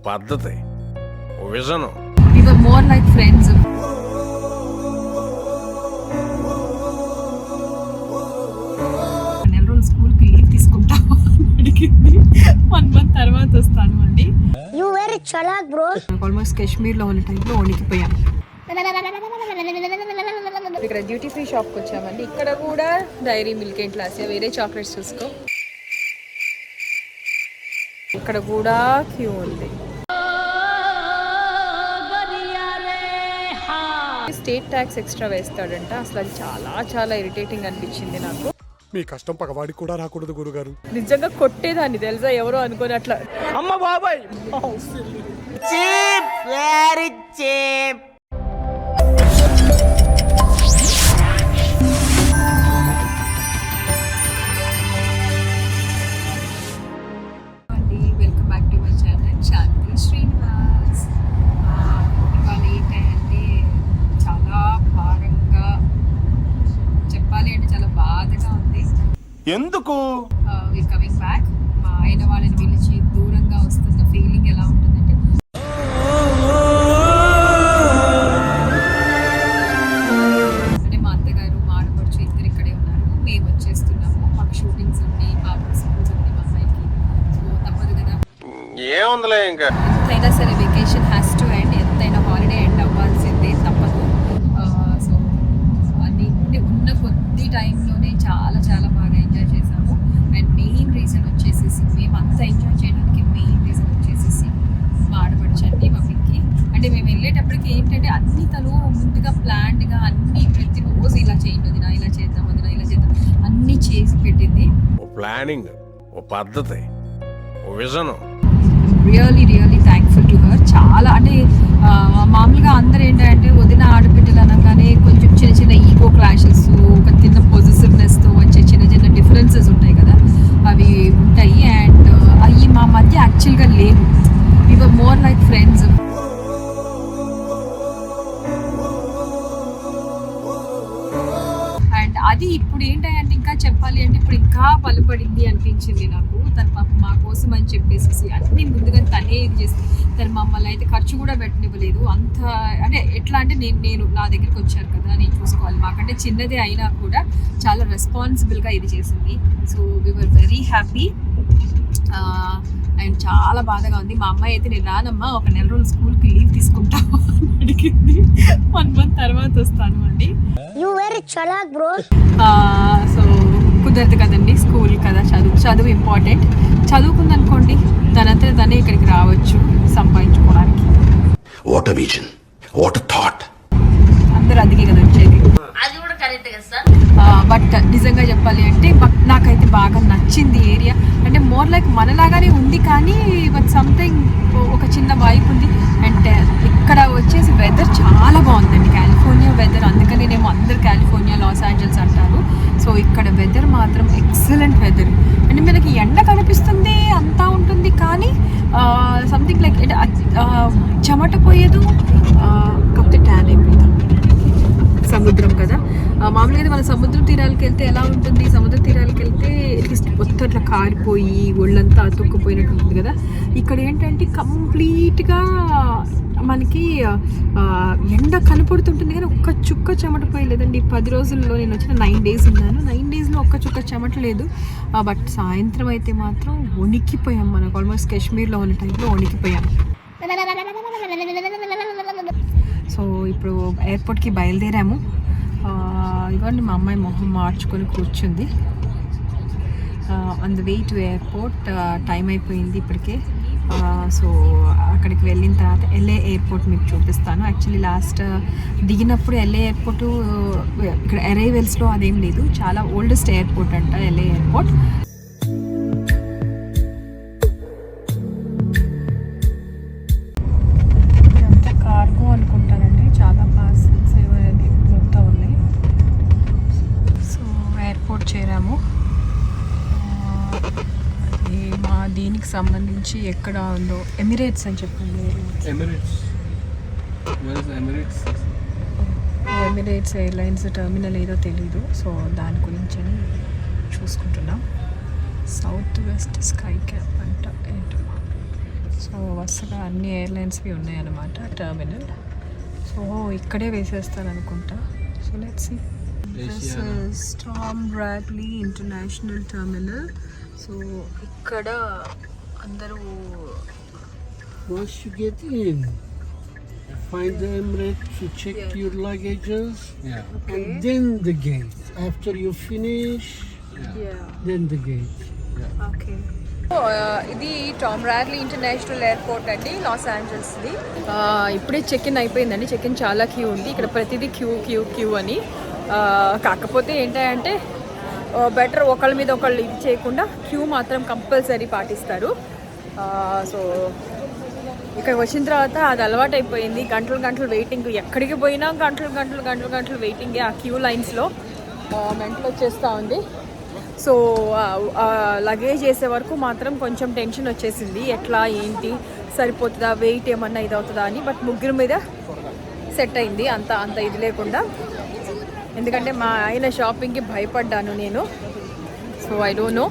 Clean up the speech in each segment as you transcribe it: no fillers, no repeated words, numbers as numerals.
పద్ధతి, ఓ vision. We were more like friends. నెల రోజులు స్కూల్కి లీవ్ తీసుకుంటాము అడిగింది. 1 month తర్వాత వస్తాను అండి. ఆల్మోస్ట్ కాశ్మీర్లో ఉన్న టైంలో వణికిపోయాను. ఇక్కడ డ్యూటీ ఫ్రీ షాప్కి వచ్చామండి. ఇక్కడ కూడా డైరీ మిల్క్ అండ్ క్లాసియా, వేరే చాక్లెట్స్ చూసుకో. ఇక్కడ కూడా క్యూ ఉంది. స్టేట్ ట్యాక్స్ ఎక్స్ట్రా వేస్తాడంట. అసలు అది చాలా చాలా ఇరిటేటింగ్ అనిపించింది నాకు. మీ కష్టం పగవాడికి కూడా రాకూడదు గురుగారు. నిజంగా కొట్టేదాన్ని తెలుసా, ఎవరో అనుకోని అట్లా. అమ్మ బాబాయ్ welcome back to my channel Shanti Srinivas. ఇవాళ ఏంటంటే చాలా భారంగా చెప్పాలి అంటే చాలా బాధగా ఉంది. ఎందుకు కమింగ్ బ్యాక్, మా ఆయన వాళ్ళని పిలిచి దూరంగా వస్తున్న ఫీలింగ్ ఎలా ఉంటుందంటే, అంటే మా అత్తగారు మా ఆడపడుచు ఇద్దరు ఇక్కడే ఉన్నారు, మేము వచ్చేస్తున్నాము. మాకు షూటింగ్స్ ఉన్నాయి, పాప స్కూల్స్ ఉన్నాయి మా అమ్మాయికి. సో తప్పదు కదా, ఏముందిలే ఇంకా. ఎంతైనా సరే వెకేషన్ హ్యాస్ టు ఎండ్, ఎంతైనా హాలిడే ఎండ్ అవ్వాల్సిందే, తప్పదు. సో అది ఉన్న కొద్ది టైంలోనే చాలా చాలా బాగా ఎంజాయ్ చేసాము. అండ్ మెయిన్ రీజన్ వచ్చేసేసి, మేము అంతా ఎంజాయ్ చేయడానికి మెయిన్ రీజన్ వచ్చేసేసి మా ఆడపడుచండి, మా పిక్కి. అంటే మేము వెళ్ళేటప్పటికి ఏంటంటే అన్ని తను ముందుగా ప్లాన్డ్గా అన్ని ప్రతిరోజు ఇలా చేయండి వదినా, ఇలా చేద్దాం వదినా, ఇలా చేద్దాం అన్నీ చేసి పెట్టింది. ఓ ప్లానింగ్, ఓ పద్ధతి, ఓ vision. Really really thankful to her. చాలా అంటే మామూలుగా అందరూ ఏంటంటే వదిన ఆడపిల్లలు అనగానే కొంచెం చిన్న చిన్న ఈగో క్లాషెస్, ఒక చిన్న పొజిటివ్నెస్తో వచ్చే చిన్న చిన్న డిఫరెన్సెస్ ఉంటాయి కదా, అవి ఉంటాయి. అండ్ అవి మా మధ్య యాక్చువల్గా లేవు. We were more like friends. And అది ఇప్పుడు ఏంటంటే ఇంకా చెప్పాలి అంటే ఇప్పుడు ఇంకా బలపడింది అనిపించింది నాకు. తన పాప మా కోసం అని చెప్పేసి అన్నీ ముందుగా తనే ఇది చేసి, తను మమ్మల్ని అయితే ఖర్చు కూడా పెట్టనివ్వలేదు. అంత అంటే ఎట్లా అంటే నేను నా దగ్గరికి వచ్చారు కదా, నేను చూసుకోవాలి, మాకంటే చిన్నదే అయినా కూడా చాలా రెస్పాన్సిబుల్గా ఇది చేసింది. So we were very happy. And చాలా బాధగా ఉంది. మా అమ్మాయి అయితే నేను రానమ్మా, ఒక నెల రోజులు స్కూల్కి లీవ్ తీసుకుంటాము అని అడిగింది. 1 month తర్వాత వస్తాను అండి. సో కుదరదు కదండి, స్కూల్ కదా, చదువు ఇంపార్టెంట్. చదువుకుందనుకోండి తనంతా తనే ఇక్కడికి రావచ్చు సంపాదించుకోవడానికి. What a vision, what a thought. అందరూ అందుకే కదా వచ్చేది. బట్ నిజంగా చెప్పాలి అంటే నాకైతే బాగా నచ్చింది ఏరియా. అంటే మోర్ లైక్ మనలాగానే ఉంది కానీ బట్ సంథింగ్ ఒక చిన్న వైపు ఉంది. అండ్ ఇక్కడ వచ్చేసి వెదర్ చాలా బాగుందండి, కాలిఫోర్నియా వెదర్. అందుకని నేను అందరు కాలిఫోర్నియా, లాస్ ఏంజల్స్ అంటారు. సో ఇక్కడ వెదర్ మాత్రం ఎక్సలెంట్ వెదర్. అంటే మనకి ఎండ కనిపిస్తుంది, అంతా ఉంటుంది, కానీ సంథింగ్ లైక్ చెమట పోయేదు, కాకపోతే ట్యాన్ అయిపోతాం. సముద్రం కదా, మామూలుగా అయితే మన సముద్ర తీరాలకు వెళ్తే ఎలా ఉంటుంది, సముద్ర తీరాలకు వెళ్తే అట్లీస్ట్ మొత్తం అట్లా కారిపోయి ఒళ్ళంతా అతుక్కుపోయినట్టు ఉంటుంది కదా. ఇక్కడ ఏంటంటే కంప్లీట్గా మనకి ఎండ కనపడుతుంటుంది కానీ ఒక్క చుక్క చెమట పోయలేదండి. 10 రోజుల్లో నేను వచ్చిన 9 days ఉన్నాను. 9 daysలో ఒక్క చుక్క చెమట లేదు. బట్ సాయంత్రం అయితే మాత్రం వణికిపోయాం. మనకు ఆల్మోస్ట్ కాశ్మీర్లో ఉన్న టైంలో వణికిపోయాం. సో ఇప్పుడు ఎయిర్పోర్ట్కి బయలుదేరాము. ఇవ్వండి మా అమ్మాయి మొహం మార్చుకొని కూర్చుంది. On the way to airport. Time అయిపోయింది ఇప్పటికే. సో అక్కడికి వెళ్ళిన తర్వాత LA ఎయిర్పోర్ట్ మీకు చూపిస్తాను. యాక్చువల్లీ లాస్ట్ దిగినప్పుడు LA ఎయిర్పోర్టు ఇక్కడ అరైవల్స్లో అదేం లేదు, చాలా ఓల్డెస్ట్ ఎయిర్పోర్ట్ అంట LA ఎయిర్పోర్ట్. ఇదంతా కార్గో అనుకుంటానండి, చాలా పార్సల్స్ అనేది మొత్తం ఉన్నాయి. సో ఎయిర్పోర్ట్ చేరాము. మా దీనికి సంబంధించి ఎక్కడ ఉందో ఎమిరేట్స్ అని చెప్పండి. ఎమిరేట్స్ ఎయిర్లైన్స్ టర్మినల్ ఏదో తెలీదు. సో దాని గురించి అని చూసుకుంటున్నాం. సౌత్ వెస్ట్ స్కై క్యాప్ అంట ఏంటో. సో వరుసగా అన్ని ఎయిర్లైన్స్వి ఉన్నాయన్నమాట టర్మినల్. సో ఇక్కడే వేసేస్తాను అనుకుంటా. So let's see. This is Tom Bradley international terminal. So ఇక్కడ అందరూ Once you get in, find the Emirates to check your luggages, and then the gate. After you finish, then the gate. Okay. ఇది Tom Bradley international airport అండి, loss ఏంజల్స్ది. ఇప్పుడే check in అయిపోయిందండి. Check in చాలా queue ఉంది ఇక్కడ, ప్రతిదీ queue queue queue అని. కాకపోతే ఏంటంటే బెటర్ ఒకళ్ళ మీద ఒకళ్ళు ఇది చేయకుండా క్యూ మాత్రం కంపల్సరీ పాటిస్తారు. సో ఇక్కడికి వచ్చిన తర్వాత అది అలవాటు అయిపోయింది. గంటలు గంటలు వెయిటింగ్, ఎక్కడికి పోయినా గంటలు గంటలు గంటలు గంటలు వెయిటింగే ఆ క్యూ లైన్స్లో. మెంటల్ వచ్చేస్తూ ఉంది. సో లగేజ్ చేసే వరకు మాత్రం కొంచెం టెన్షన్ వచ్చేసింది, ఎట్లా ఏంటి సరిపోతుందా, వెయిట్ ఏమన్నా ఇది అవుతుందా అని. బట్ ముగ్గురు మీద సెట్ అయింది, అంత ఇది లేకుండా. ఎందుకంటే మా ఆయన షాపింగ్కి భయపడ్డాను నేను. So I don't know.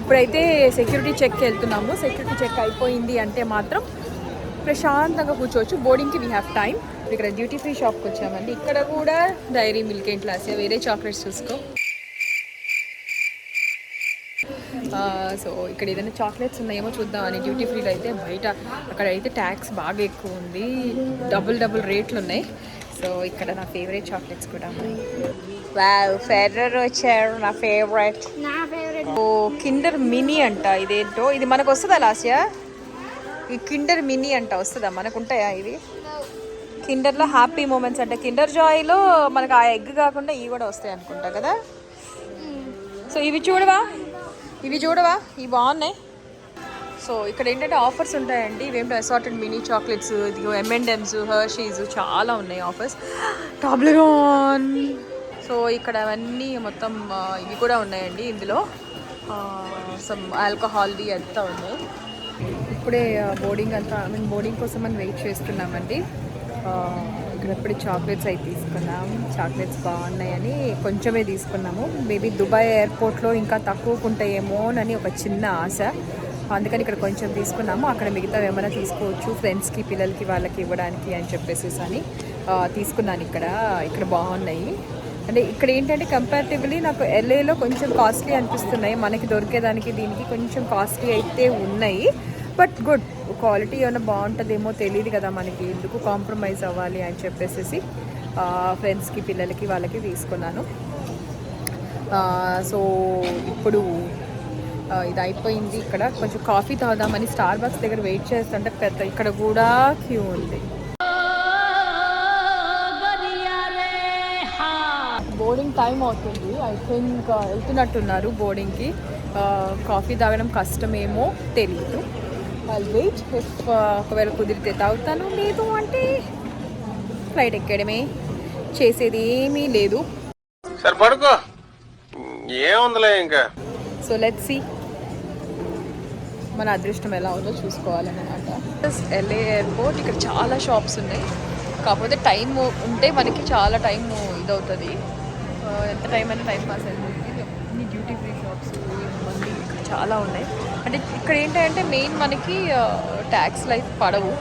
ఇప్పుడైతే సెక్యూరిటీ చెక్కి వెళ్తున్నాము. సెక్యూరిటీ చెక్ అయిపోయింది అంటే మాత్రం ప్రశాంతంగా కూర్చోవచ్చు. బోర్డింగ్కి వీ హ్యావ్ టైం. ఇక్కడ డ్యూటీ ఫ్రీ షాప్కి వచ్చామండి. ఇక్కడ కూడా డైరీ మిల్క్ ఏంటి లాస్, వేరే చాక్లెట్స్ చూసుకో. సో ఇక్కడ ఏదైనా చాక్లెట్స్ ఉన్నాయేమో చూద్దామని డ్యూటీ ఫ్రీలో అయితే. బయట అక్కడ అయితే ట్యాక్స్ బాగా ఎక్కువ ఉంది, డబుల్ రేట్లు ఉన్నాయి. సో ఇక్కడ నా ఫేవరెట్ చాక్లెట్స్ కూడా ఉన్నాయి. వావ్, ఫెర్రర్ వచ్చారు, నా ఫేవరెట్. ఓ కిండర్ మినీ అంట. ఇదేంటో, ఇది మనకు వస్తుందా లాస్యా? ఈ కిండర్ మినీ అంట వస్తుందా మనకు? ఉంటాయా ఇవి? కిండర్లో హ్యాపీ మూమెంట్స్ అంట. కిండర్ జాయ్లో మనకు ఆ ఎగ్ కాకుండా ఇవి కూడా వస్తాయి అనుకుంటా కదా. సో ఇవి చూడవా, ఇవి బాగున్నాయి. సో ఇక్కడ ఏంటంటే ఆఫర్స్ ఉంటాయండి. ఇవేంటో అసార్టెడ్ మినీ చాక్లెట్స్, ఇదిగో M&M's, హర్షీస్, చాలా ఉన్నాయి ఆఫర్స్. టాబ్లెరోన్. సో ఇక్కడ అవన్నీ మొత్తం ఇవి కూడా ఉన్నాయండి ఇందులో. సమ్ ఆల్కహాల్ది అంతా ఉన్నాయి. ఇప్పుడే బోర్డింగ్ కోసం మనం వెయిట్ చేస్తున్నామండి. ఇక్కడ ఎప్పుడు చాక్లెట్స్ అవి తీసుకున్నాం. చాక్లెట్స్ బాగున్నాయని కొంచెమే తీసుకున్నాము. మేబీ దుబాయ్ ఎయిర్పోర్ట్లో ఇంకా తక్కువకు ఉంటాయేమో అని ఒక చిన్న ఆశ. అందుకని ఇక్కడ కొంచెం తీసుకున్నాము. అక్కడ మిగతా ఏమైనా తీసుకోవచ్చు ఫ్రెండ్స్కి, పిల్లలకి, వాళ్ళకి ఇవ్వడానికి అని చెప్పేసి అని తీసుకున్నాను. ఇక్కడ బాగున్నాయి. అంటే ఇక్కడ ఏంటంటే కంపారిటివ్లీ నాకు LAలో కొంచెం కాస్ట్లీ అనిపిస్తున్నాయి. మనకి దొరికేదానికి దీనికి కొంచెం కాస్ట్లీ అయితే ఉన్నాయి. బట్ గుడ్ క్వాలిటీ ఏమైనా బాగుంటుందేమో తెలియదు కదా మనకి, ఎందుకు కాంప్రమైజ్ అవ్వాలి అని చెప్పేసి ఫ్రెండ్స్కి, పిల్లలకి, వాళ్ళకి తీసుకున్నాను. సో ఇప్పుడు ఇది అయిపోయింది. ఇక్కడ కొంచెం కాఫీ తాగుదామని స్టార్ బక్స్ దగ్గర వెయిట్ చేస్తుంటే ఇక్కడ కూడా క్యూ ఉంది. బోర్డింగ్ టైం అవుతుంది. ఐ థింక్ వెళ్తున్నట్టున్నారు బోర్డింగ్కి. కాఫీ తాగడం కష్టమేమో తెలియదు. I'll wait. ఒకవేళ కుదిరితే తాగుతాను, లేదు అంటే ఫ్లైట్ ఎక్కడమే. చేసేది ఏమీ లేదు. సరే పడుకో, ఏముందిలే ఇంకా. సో లెట్స్ సీ మన అదృష్టం ఎలా ఉందో చూసుకోవాలన్నమాట. LA airport. ఇక్కడ చాలా షాప్స్ ఉన్నాయి. కాకపోతే టైం ఉంటే మనకి చాలా టైం ఇదవుతుంది. ఎంత టైం అయినా టైం పాస్ అయిపోతుంది. అన్ని డ్యూటీ ఫ్రీ షాప్స్ మళ్ళీ ఇక్కడ చాలా ఉన్నాయి. అంటే ఇక్కడ ఏంటంటే మెయిన్ మనకి ట్యాక్స్ లైఫ్ పడవు,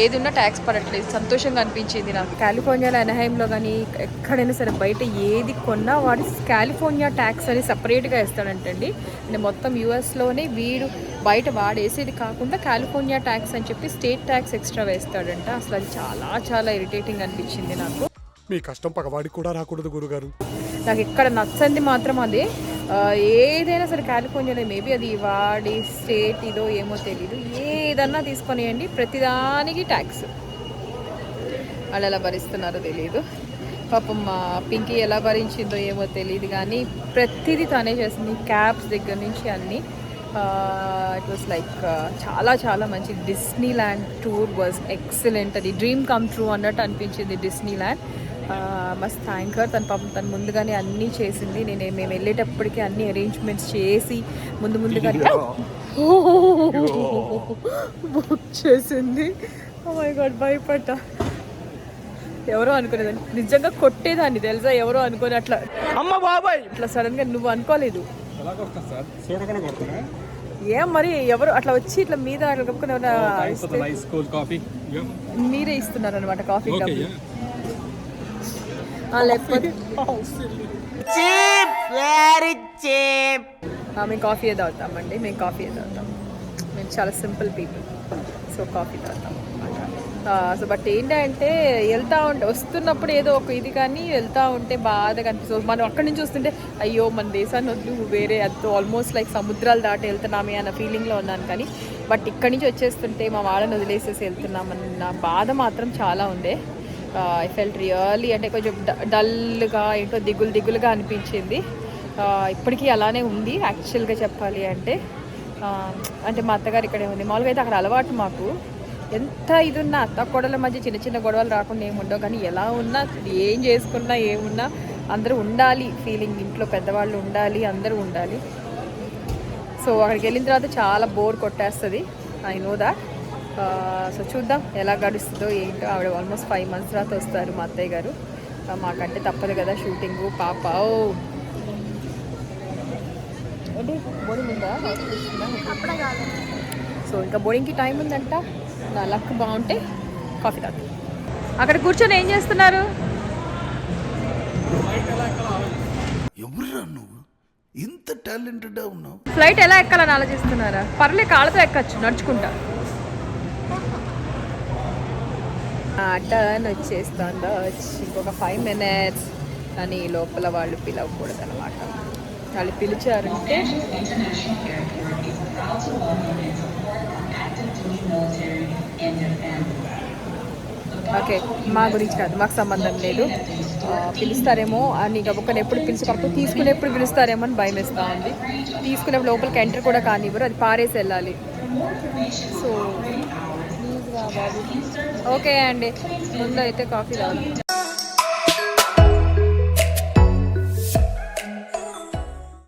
ఏది ఉన్నా ట్యాక్స్ పడట్లేదు. సంతోషంగా అనిపించింది నాకు. కాలిఫోర్నియాలో అనహైమ్లో కానీ ఎక్కడైనా సరే బయట ఏది కొన్నా వాడు కాలిఫోర్నియా ట్యాక్స్ అని సపరేట్గా వేస్తాడంటండి. అంటే మొత్తం యూఎస్లోనే వీడు బయట వాడు వేసేది కాకుండా కాలిఫోర్నియా ట్యాక్స్ అని చెప్పి స్టేట్ ట్యాక్స్ ఎక్స్ట్రా వేస్తాడంట. అసలు అది చాలా చాలా ఇరిటేటింగ్ అనిపించింది నాకు. మీ కష్టం పగవాడికి కూడా రాకూడదు గురుగారు. నాకు ఇక్కడ నచ్చంది మాత్రం అదే. ఏదైనా సరే కాలిఫోర్నియాలో, మేబీ అది వాడి స్టేట్ ఇదో ఏమో తెలీదు, ఏదన్నా తీసుకొనియండి ప్రతిదానికి ట్యాక్స్. వాళ్ళు ఎలా భరిస్తున్నారో తెలియదు. పాపం మా పింకీ ఎలా భరించిందో ఏమో తెలియదు, కానీ ప్రతిదీ తానే చేసింది. క్యాబ్స్ దగ్గర నుంచి అన్నీ. ఇట్ వాస్ లైక్ చాలా చాలా మంచి. Disney land tour was excellent. అది డ్రీమ్ కమ్ ట్రూ అన్నట్టు అనిపించింది Disney land. Must thank her. తను ముందుగానే అన్నీ చేసింది. మేము వెళ్ళేటప్పటికి అన్ని అరేంజ్మెంట్స్ చేసి ముందుగానే బుక్ చేసింది. ఓ మై గాడ్, భయపడ్డా. ఎవరో అనుకునేదాన్ని, నిజంగా కొట్టేదాన్ని తెలుసా, ఎవరో అనుకుని అట్లా. అమ్మ బాబాయ్, ఇట్లా సడన్గా నువ్వు అనుకోలేదు. ఏం మరి ఎవరు అట్లా వచ్చి ఇట్లా మీద అట్లా కప్పుకొని ఏమైనా ఇస్తే nice cold coffee. Yeah. మీరే ఇస్తున్నారు అనమాట కాఫీ Okay, కప్ yeah. లేకపోతే మేము కాఫీ తాగుతామండి. మేము కాఫీ తాగుతాం. మేము చాలా సింపుల్ పీపుల్. సో కాఫీ తాగుతాం సో బట్ ఏంటంటే వెళ్తూ ఉంటే వస్తున్నప్పుడు ఏదో ఒక ఇది కానీ వెళ్తూ ఉంటే బాధగా అనిపిస్తుంది. మనం అక్కడి నుంచి వస్తుంటే అయ్యో మన దేశాన్ని వద్దు వేరే అది ఆల్మోస్ట్ లైక్ సముద్రాలు దాటి వెళ్తున్నామే అన్న ఫీలింగ్లో ఉన్నాను. కానీ బట్ ఇక్కడి నుంచి వచ్చేస్తుంటే మా వాళ్ళని వదిలేసేసి వెళ్తున్నామన్న బాధ మాత్రం చాలా ఉండే. ఐ ఫెల్ట్ రియల్లీ అంటే కొంచెం డల్గా ఏంటో దిగులుగా అనిపించింది. ఇప్పటికీ అలానే ఉంది యాక్చువల్గా చెప్పాలి అంటే. అంటే మా అత్తగారు ఇక్కడే ఉంది. మామూలుగా అయితే అక్కడ అలవాటు మాకు. ఎంత ఇది ఉన్నా అత్త కోడల మధ్య చిన్న చిన్న గొడవలు రాకుండా ఏముండవు. కానీ ఎలా ఉన్నా ఏం చేసుకున్నా ఏమున్నా అందరూ ఉండాలి ఫీలింగ్. ఇంట్లో పెద్దవాళ్ళు ఉండాలి, అందరూ ఉండాలి. సో అక్కడికి వెళ్ళిన తర్వాత చాలా బోర్ కొట్టేస్తుంది. I know that. సో చూద్దాం ఎలా గడుస్తుందో ఏంటో. ఆవిడ ఆల్మోస్ట్ 5 months తర్వాత వస్తారు మా అత్తయ్య గారు. మాకంటే తప్పదు కదా షూటింగు పాప. ఏంటి బోరింగ్ ఉందా? సో ఇంకా బోరింగ్కి టైం ఉందంట. నా లక్ బాగుంటే కాఫీ తాగుతాం. అక్కడ కూర్చొని ఏం చేస్తున్నారు? ఎవరురా నువ్వు ఇంత టాలెంటెడ్ ఉన్నావు? ఫ్లైట్ ఎలా ఎక్కాలని ఆలోచిస్తున్నారా? పర్లే కాళ్ళతో ఎక్కచ్చు నడుచుకుంటా. టర్న్ వచ్చేస్తుందా? ఇంకొక 5 minutes అని లోపల వాళ్ళు పిలవకూడదు అనమాట. వాళ్ళు పిలిచారంటే ఓకే మా గురించి కాదు, మాకు సంబంధం లేదు. పిలుస్తారేమో అని గబుక్కని ఎప్పుడు పిలుచుకప్పుడు తీసుకునేప్పుడు పిలుస్తారేమో అని భయం వేస్తూ ఉంది. తీసుకునేప్పుడు లోపలికి ఎంటర్ కూడా కానివ్వరు, అది పారేసి వెళ్ళాలి. సో ఓకే అండి, ముందు అయితే కాఫీ తాగుతాం.